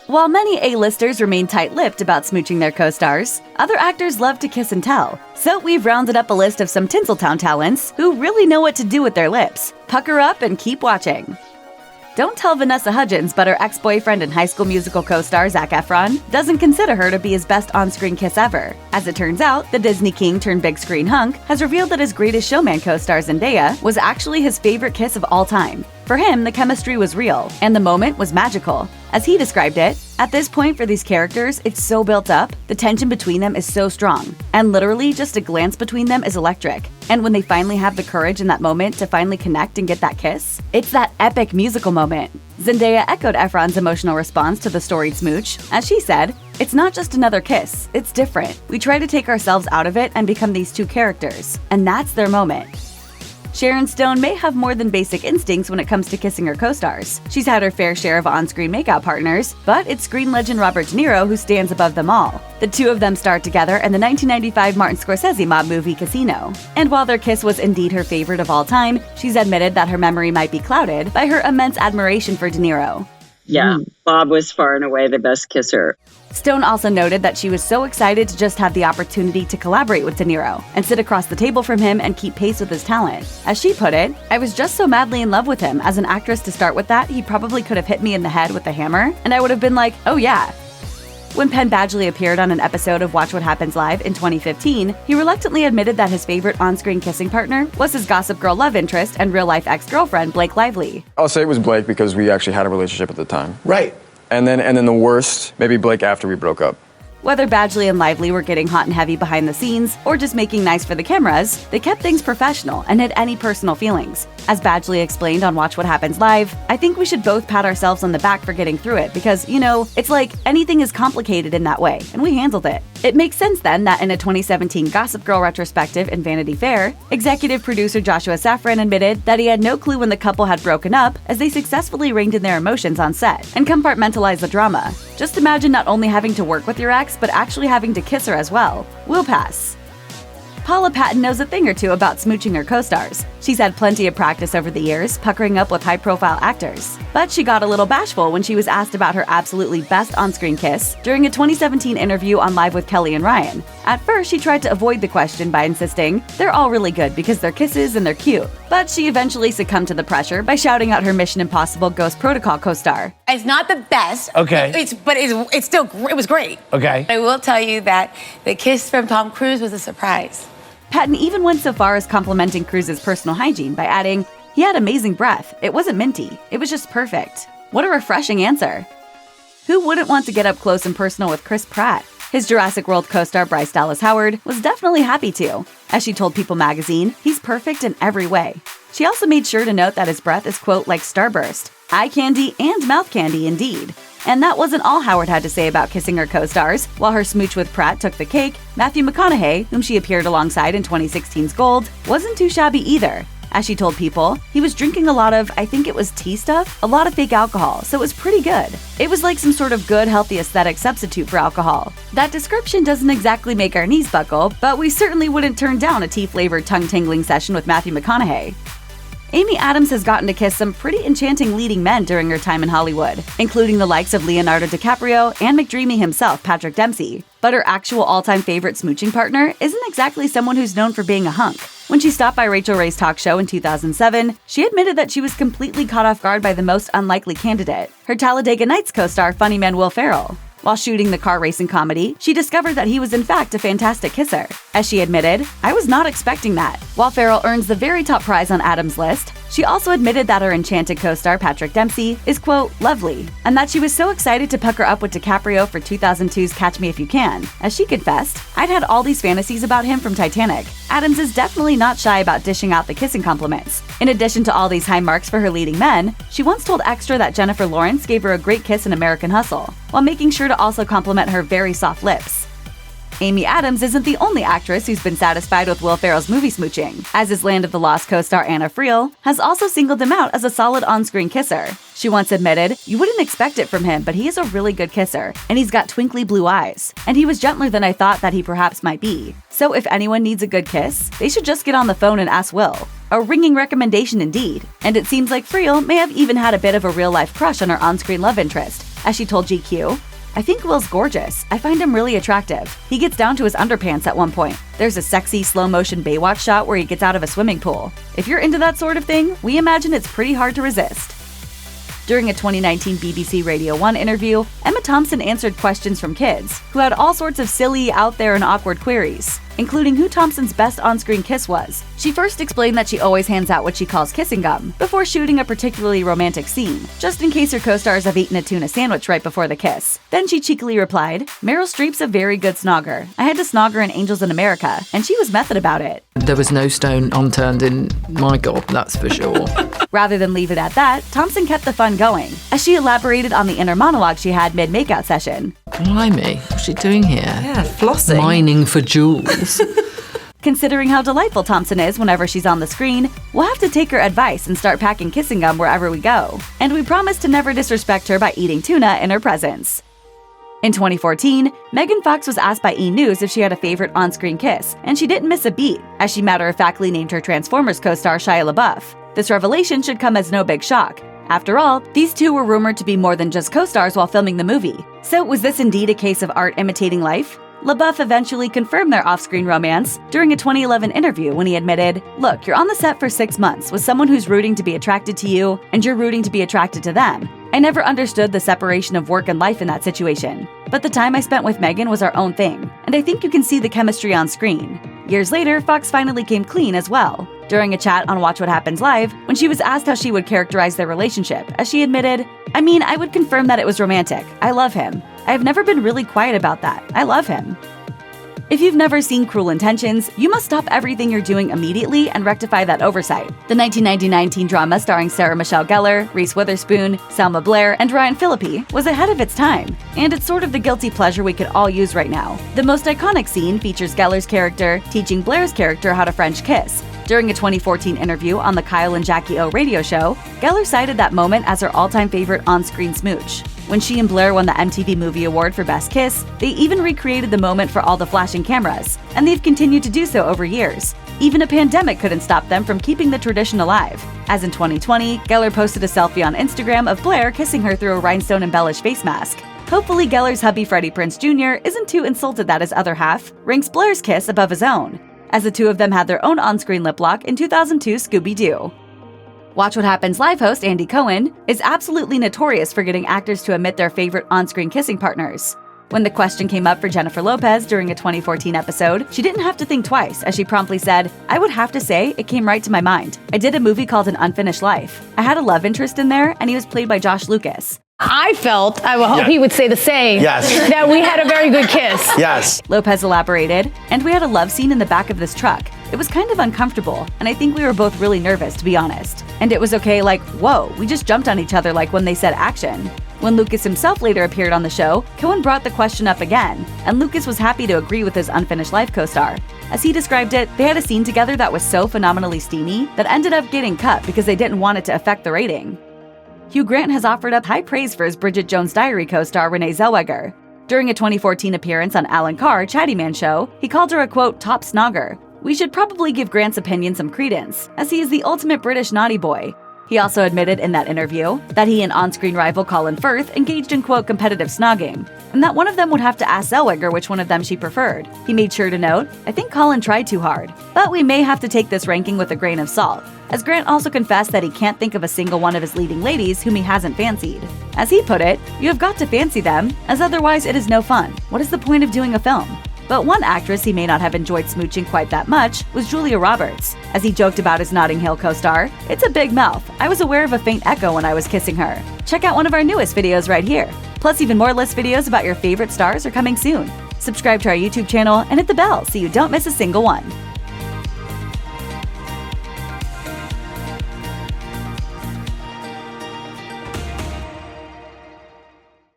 While many A-listers remain tight-lipped about smooching their co-stars, other actors love to kiss and tell. So we've rounded up a list of some Tinseltown talents who really know what to do with their lips. Pucker up and keep watching. Don't tell Vanessa Hudgens, but her ex-boyfriend and High School Musical co-star Zac Efron doesn't consider her to be his best on-screen kiss ever. As it turns out, the Disney king turned big screen hunk has revealed that his Greatest Showman co-star Zendaya was actually his favorite kiss of all time. For him, the chemistry was real, and the moment was magical. As he described it, at this point for these characters, it's so built up, the tension between them is so strong, and literally just a glance between them is electric. And when they finally have the courage in that moment to finally connect and get that kiss, it's that epic musical moment. Zendaya echoed Efron's emotional response to the storied smooch. As she said, "It's not just another kiss, it's different. We try to take ourselves out of it and become these two characters, and that's their moment." Sharon Stone may have more than basic instincts when it comes to kissing her co-stars. She's had her fair share of on-screen makeout partners, but it's screen legend Robert DeNiro who stands above them all. The two of them starred together in the 1995 Martin Scorsese mob movie Casino. And while their kiss was indeed her favorite of all time, she's admitted that her memory might be clouded by her immense admiration for De Niro. Yeah, Bob was far and away the best kisser. Stone also noted that she was so excited to just have the opportunity to collaborate with De Niro and sit across the table from him and keep pace with his talent. As she put it, "I was just so madly in love with him. As an actress to start with that, he probably could have hit me in the head with a hammer, and I would have been like, oh yeah." When Penn Badgley appeared on an episode of Watch What Happens Live in 2015, he reluctantly admitted that his favorite on-screen kissing partner was his Gossip Girl love interest and real-life ex-girlfriend Blake Lively. I'll say it was Blake because we actually had a relationship at the time. Right. And then the worst, maybe Blake after we broke up. Whether Badgley and Lively were getting hot and heavy behind the scenes or just making nice for the cameras, they kept things professional and hid any personal feelings. As Badgley explained on Watch What Happens Live, "I think we should both pat ourselves on the back for getting through it because, you know, it's like anything is complicated in that way, and we handled it." It makes sense then that in a 2017 Gossip Girl retrospective in Vanity Fair, executive producer Joshua Safran admitted that he had no clue when the couple had broken up as they successfully reined in their emotions on set and compartmentalized the drama. Just imagine not only having to work with your ex, but actually having to kiss her as well. We'll pass. Paula Patton knows a thing or two about smooching her co-stars. She's had plenty of practice over the years, puckering up with high-profile actors. But she got a little bashful when she was asked about her absolutely best on-screen kiss during a 2017 interview on Live with Kelly and Ryan. At first, she tried to avoid the question by insisting, "They're all really good because they're kisses and they're cute." But she eventually succumbed to the pressure by shouting out her Mission Impossible Ghost Protocol co-star. It's not the best. Okay. It's still, it was great. Okay. I will tell you that the kiss from Tom Cruise was a surprise. Patton even went so far as complimenting Cruise's personal hygiene by adding, "He had amazing breath. It wasn't minty. It was just perfect." What a refreshing answer. Who wouldn't want to get up close and personal with Chris Pratt? His Jurassic World co-star Bryce Dallas Howard was definitely happy to. As she told People magazine, he's perfect in every way. She also made sure to note that his breath is, quote, like starburst. Eye candy and mouth candy indeed. And that wasn't all Howard had to say about kissing her co-stars. While her smooch with Pratt took the cake, Matthew McConaughey, whom she appeared alongside in 2016's Gold, wasn't too shabby either. As she told People, he was drinking a lot of, I think it was tea stuff, a lot of fake alcohol, so it was pretty good. It was like some sort of good, healthy aesthetic substitute for alcohol. That description doesn't exactly make our knees buckle, but we certainly wouldn't turn down a tea-flavored tongue-tingling session with Matthew McConaughey. Amy Adams has gotten to kiss some pretty enchanting leading men during her time in Hollywood, including the likes of Leonardo DiCaprio and McDreamy himself, Patrick Dempsey. But her actual all-time favorite smooching partner isn't exactly someone who's known for being a hunk. When she stopped by Rachel Ray's talk show in 2007, she admitted that she was completely caught off guard by the most unlikely candidate, her Talladega Nights co-star funny man Will Ferrell. While shooting the car racing comedy, she discovered that he was in fact a fantastic kisser. As she admitted, "I was not expecting that." While Ferrell earns the very top prize on Adams' list, she also admitted that her enchanted co-star Patrick Dempsey is, quote, lovely, and that she was so excited to pucker up with DiCaprio for 2002's Catch Me If You Can. As she confessed, "I'd had all these fantasies about him from Titanic." Adams is definitely not shy about dishing out the kissing compliments. In addition to all these high marks for her leading men, she once told Extra that Jennifer Lawrence gave her a great kiss in American Hustle, while making sure to also compliment her very soft lips. Amy Adams isn't the only actress who's been satisfied with Will Ferrell's movie smooching, as his Land of the Lost co-star Anna Friel has also singled him out as a solid on-screen kisser. She once admitted, "You wouldn't expect it from him, but he is a really good kisser, and he's got twinkly blue eyes. And he was gentler than I thought that he perhaps might be. So if anyone needs a good kiss, they should just get on the phone and ask Will." A ringing recommendation indeed. And it seems like Friel may have even had a bit of a real-life crush on her on-screen love interest, As she told GQ, "I think Will's gorgeous. I find him really attractive. He gets down to his underpants at one point. There's a sexy slow-motion Baywatch shot where he gets out of a swimming pool. If you're into that sort of thing, we imagine it's pretty hard to resist." During a 2019 BBC Radio 1 interview, Emma Thomson answered questions from kids who had all sorts of silly, out there, and awkward queries, including who Thompson's best on-screen kiss was. She first explained that she always hands out what she calls kissing gum before shooting a particularly romantic scene, just in case her co-stars have eaten a tuna sandwich right before the kiss. Then she cheekily replied, "Meryl Streep's a very good snogger. I had to snog her in Angels in America, and she was method about it." There was no stone unturned in my gob, that's for sure. Rather than leave it at that, Thomson kept the fun going, as she elaborated on the inner monologue she had mid-makeout session. Blimey, what's she doing here? Yeah, flossing. Mining for jewels. Considering how delightful Thomson is whenever she's on the screen, we'll have to take her advice and start packing kissing gum wherever we go. And we promise to never disrespect her by eating tuna in her presence. In 2014, Megan Fox was asked by E! News if she had a favorite on-screen kiss, and she didn't miss a beat, as she matter-of-factly named her Transformers co-star Shia LaBeouf. This revelation should come as no big shock. After all, these two were rumored to be more than just co-stars while filming the movie. So was this indeed a case of art imitating life? LaBeouf eventually confirmed their off-screen romance during a 2011 interview when he admitted, "Look, you're on the set for 6 months with someone who's rooting to be attracted to you, and you're rooting to be attracted to them. I never understood the separation of work and life in that situation. But the time I spent with Megan was our own thing, and I think you can see the chemistry on screen." Years later, Fox finally came clean as well. During a chat on Watch What Happens Live, when she was asked how she would characterize their relationship, as she admitted, "I mean, I would confirm that it was romantic. I love him. I've never been really quiet about that. I love him." If you've never seen Cruel Intentions, you must stop everything you're doing immediately and rectify that oversight. The 1999 teen drama starring Sarah Michelle Gellar, Reese Witherspoon, Selma Blair, and Ryan Phillippe was ahead of its time, and it's sort of the guilty pleasure we could all use right now. The most iconic scene features Gellar's character teaching Blair's character how to French kiss. During a 2014 interview on the Kyle and Jackie O radio show, Gellar cited that moment as her all-time favorite on-screen smooch. When she and Blair won the MTV Movie Award for Best Kiss, they even recreated the moment for all the flashing cameras, and they've continued to do so over years. Even a pandemic couldn't stop them from keeping the tradition alive. As in 2020, Gellar posted a selfie on Instagram of Blair kissing her through a rhinestone-embellished face mask. Hopefully Gellar's hubby Freddie Prinze Jr. isn't too insulted that his other half ranks Blair's kiss above his own, as the two of them had their own on-screen lip lock in 2002 Scooby-Doo. Watch What Happens Live host Andy Cohen is absolutely notorious for getting actors to admit their favorite on-screen kissing partners. When the question came up for Jennifer Lopez during a 2014 episode, she didn't have to think twice, as she promptly said, "I would have to say it came right to my mind. I did a movie called An Unfinished Life. I had a love interest in there, and he was played by Josh Lucas. I felt, I would hope he would say the same, that we had a very good kiss." Yes. Lopez elaborated, "And we had a love scene in the back of this truck. It was kind of uncomfortable, and I think we were both really nervous, to be honest. And it was okay, like, whoa, we just jumped on each other like when they said action." When Lucas himself later appeared on the show, Cohen brought the question up again, and Lucas was happy to agree with his Unfinished Life co-star. As he described it, they had a scene together that was so phenomenally steamy that ended up getting cut because they didn't want it to affect the rating. Hugh Grant has offered up high praise for his Bridget Jones' Diary co-star Renee Zellweger. During a 2014 appearance on Alan Carr, Chatty Man Show, he called her a, quote, top snogger. We should probably give Grant's opinion some credence, as he is the ultimate British naughty boy. He also admitted in that interview that he and on-screen rival Colin Firth engaged in, quote, competitive snogging, and that one of them would have to ask Zellweger which one of them she preferred. He made sure to note, "I think Colin tried too hard, but we may have to take this ranking with a grain of salt," as Grant also confessed that he can't think of a single one of his leading ladies whom he hasn't fancied. As he put it, "You have got to fancy them, as otherwise it is no fun. What is the point of doing a film?" But one actress he may not have enjoyed smooching quite that much was Julia Roberts. As he joked about his Notting Hill co-star, "It's a big mouth. I was aware of a faint echo when I was kissing her." Check out one of our newest videos right here. Plus, even more list videos about your favorite stars are coming soon. Subscribe to our YouTube channel and hit the bell so you don't miss a single one.